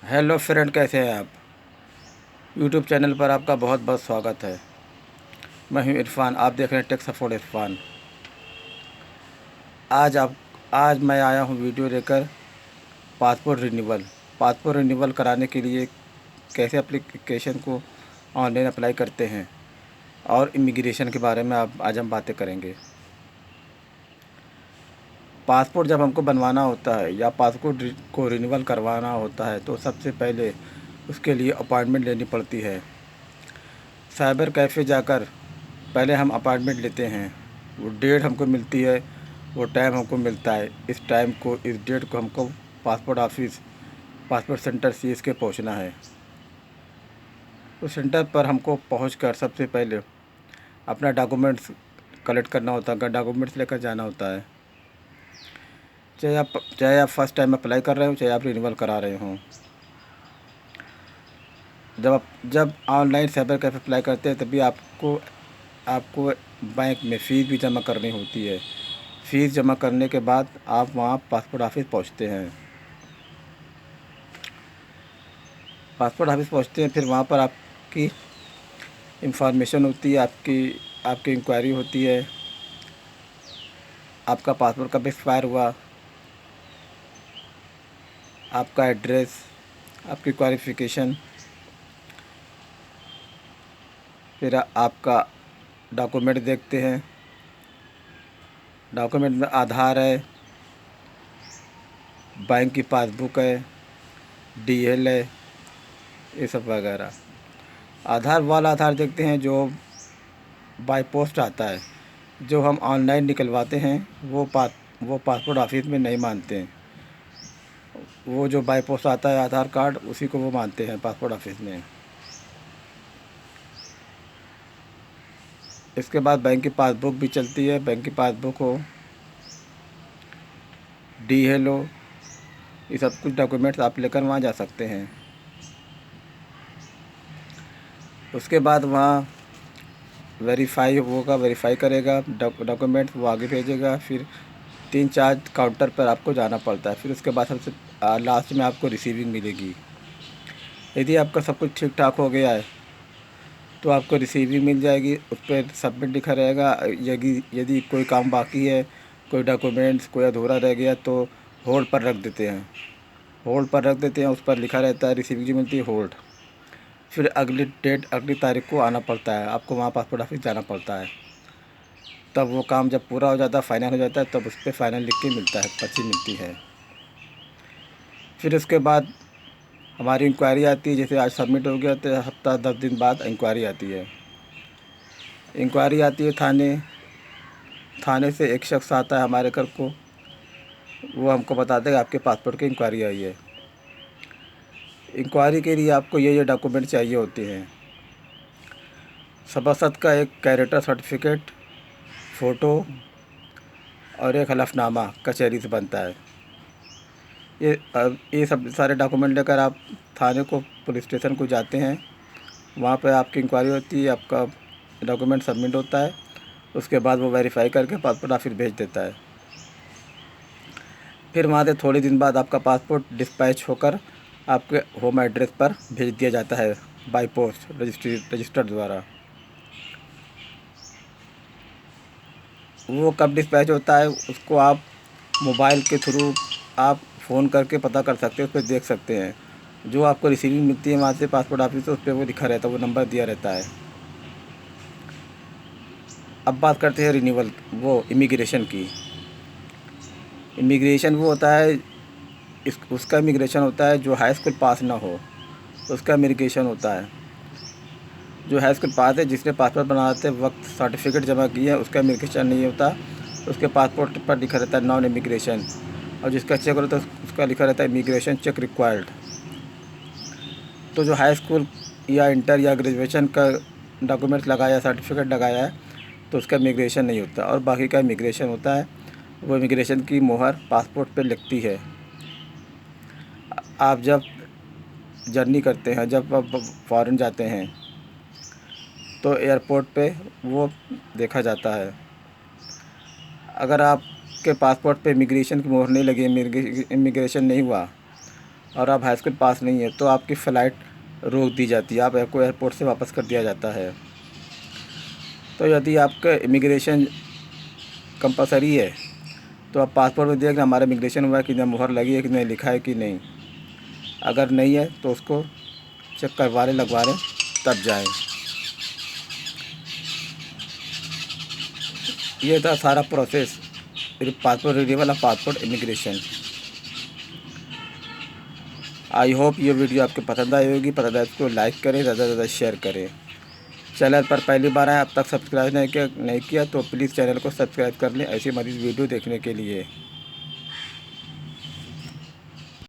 Hello friend, कैसे हैं आप। यूट्यूब चैनल पर आपका बहुत बहुत स्वागत है। मैं हूं इरफान, आप देख रहे हैं टेक सपोर्ट इरफान। आज मैं आया हूं वीडियो लेकर पासपोर्ट रिन्यूअल कराने के लिए कैसे एप्लीकेशन को ऑनलाइन अप्लाई करते हैं और इमिग्रेशन के बारे में आज हम बातें करेंगे। पासपोर्ट जब हमको बनवाना होता है या पासपोर्ट को रिन्यूअल करवाना होता है तो सबसे पहले उसके लिए अपॉइंटमेंट लेनी पड़ती है। साइबर कैफ़े जाकर पहले हम अपॉइंटमेंट लेते हैं। वो डेट हमको मिलती है, वो टाइम हमको मिलता है। इस डेट को हमको पासपोर्ट सेंटर सीएस के पहुंचना है। उस सेंटर पर हमको पहुंचकर सबसे पहले अपना डॉक्यूमेंट्स कलेक्ट करना होता है, डॉक्यूमेंट्स लेकर जाना होता है। चाहे आप फर्स्ट टाइम अप्लाई कर रहे हो, चाहे आप रिन्यूअल करा रहे हों। जब ऑनलाइन साइबर कैफ़े अप्लाई करते हैं तभी आपको आपको बैंक में फ़ीस भी जमा करनी होती है। फ़ीस जमा करने के बाद आप वहाँ पासपोर्ट ऑफिस पहुँचते हैं। फिर वहाँ पर आपकी इंफॉर्मेशन होती है, आपकी इंक्वायरी होती है। आपका पासपोर्ट कब एक्सपायर हुआ, आपका एड्रेस, आपकी क्वालिफ़िकेशन, फिर आपका डॉक्यूमेंट देखते हैं। डॉक्यूमेंट में आधार है, बैंक की पासबुक है, डीएल है, ये सब वगैरह। आधार देखते हैं जो बाय पोस्ट आता है। जो हम ऑनलाइन निकलवाते हैं वो पासपोर्ट ऑफिस में नहीं मानते हैं। वो जो बाय पोस्ट आता है आधार कार्ड, उसी को वो मानते हैं पासपोर्ट ऑफिस में। इसके बाद बैंक की पासबुक भी चलती है। बैंक की पासबुक हो, डीएल हो, ये सब कुछ डॉक्यूमेंट्स आप लेकर वहाँ जा सकते हैं। उसके बाद वहाँ वेरीफाई करेगा डॉक्यूमेंट्स, वो आगे भेजेगा। फिर 3-4 काउंटर पर आपको जाना पड़ता है। फिर उसके बाद सबसे लास्ट में आपको रिसीविंग मिलेगी। यदि आपका सब कुछ ठीक ठाक हो गया है तो आपको रिसीविंग मिल जाएगी। उस पर सबमिट लिखा रहेगा। यदि कोई काम बाकी है, कोई डॉक्यूमेंट्स कोई अधूरा रह गया तो होल्ड पर रख देते हैं। उस पर लिखा रहता है रिसीविंग जो मिलती है होल्ड। फिर अगली तारीख को आना पड़ता है, आपको वहाँ पासपोर्ट ऑफिस जाना पड़ता है। तब वो काम जब पूरा हो जाता है, फाइनल हो जाता है, तब उस पर फाइनल लिख के मिलता है, पर्ची मिलती है। फिर उसके बाद हमारी इंक्वायरी आती है। जैसे आज सबमिट हो गया तो हफ्ता 10 दिन बाद इंक्वायरी आती है। थाने से एक शख्स आता है हमारे घर को। वो हमको बताते हैं आपके पासपोर्ट की इंक्वायरी आई है। इंक्वायरी के लिए आपको ये डॉक्यूमेंट चाहिए होते हैं। सभासद का एक कैरेक्टर सर्टिफिकेट, फ़ोटो और एक हलफनामा कचहरी से बनता है। ये सब सारे डॉक्यूमेंट लेकर आप थाने को, पुलिस स्टेशन को जाते हैं। वहाँ पे आपकी इंक्वायरी होती है, आपका डॉक्यूमेंट सबमिट होता है। उसके बाद वो वेरीफाई करके पासपोर्ट ऑफिस भेज देता है। फिर वहाँ से थोड़े दिन बाद आपका पासपोर्ट डिस्पैच होकर आपके होम एड्रेस पर भेज दिया जाता है बाय पोस्ट रजिस्टर द्वारा। वो कब डिस्पैच होता है उसको आप मोबाइल के थ्रू आप फ़ोन करके पता कर सकते हैं, उस पर देख सकते हैं। जो आपको रिसीविंग मिलती है वहाँ से पासपोर्ट ऑफिस से, उस पर वो लिखा रहता है, वो नंबर दिया रहता है। अब बात करते हैं रिन्यूअल इमिग्रेशन की। इमिग्रेशन वो होता है, उसका इमिग्रेशन होता है जो हाई स्कूल पास ना हो, उसका इमिग्रेशन होता है। जो हाई स्कूल पास है, जिसने पासपोर्ट बनाते वक्त सर्टिफिकेट जमा किया है, उसका इमिग्रेशन नहीं होता। उसके पासपोर्ट पर लिखा रहता है नॉन इमिग्रेशन। और जिसका चेक होता है उसका लिखा रहता है इमिग्रेशन चेक रिक्वायर्ड। तो जो हाई स्कूल या इंटर या ग्रेजुएशन का डॉक्यूमेंट्स लगाया, सर्टिफिकेट लगाया है, तो उसका इमिग्रेशन नहीं होता। और बाकी का इमिग्रेशन होता है। वो इमिग्रेशन की मोहर पासपोर्ट पे लगती है। आप जब जर्नी करते हैं, जब आप फ़ॉरेन जाते हैं तो एयरपोर्ट पे वो देखा जाता है। अगर आपके पासपोर्ट पे इमिग्रेशन की मोहर नहीं लगी, इमिग्रेशन नहीं हुआ और आप हाई स्कूल पास नहीं है तो आपकी फ़्लाइट रोक दी जाती है, आपको एयरपोर्ट से वापस कर दिया जाता है। तो यदि आपका इमिग्रेशन कंपलसरी है तो आप पासपोर्ट में देख हमारा इमिग्रेशन हुआ है कि नहीं, मुहर लगी है कि नहीं, लिखा है कि नहीं। अगर नहीं है तो उसको चेक करवा लें, लगवा लें, तब जाएं। ये था सारा प्रोसेस पासपोर्ट रिन्यूअल और पासपोर्ट इमिग्रेशन। आई होप ये वीडियो आपको पसंद आई होगी। पसंद आए तो लाइक करें, ज़्यादा से ज़्यादा शेयर करें। चैनल पर पहली बार आए, अब तक सब्सक्राइब नहीं किया तो प्लीज़ चैनल को सब्सक्राइब कर लें ऐसी मज़ीद वीडियो देखने के लिए।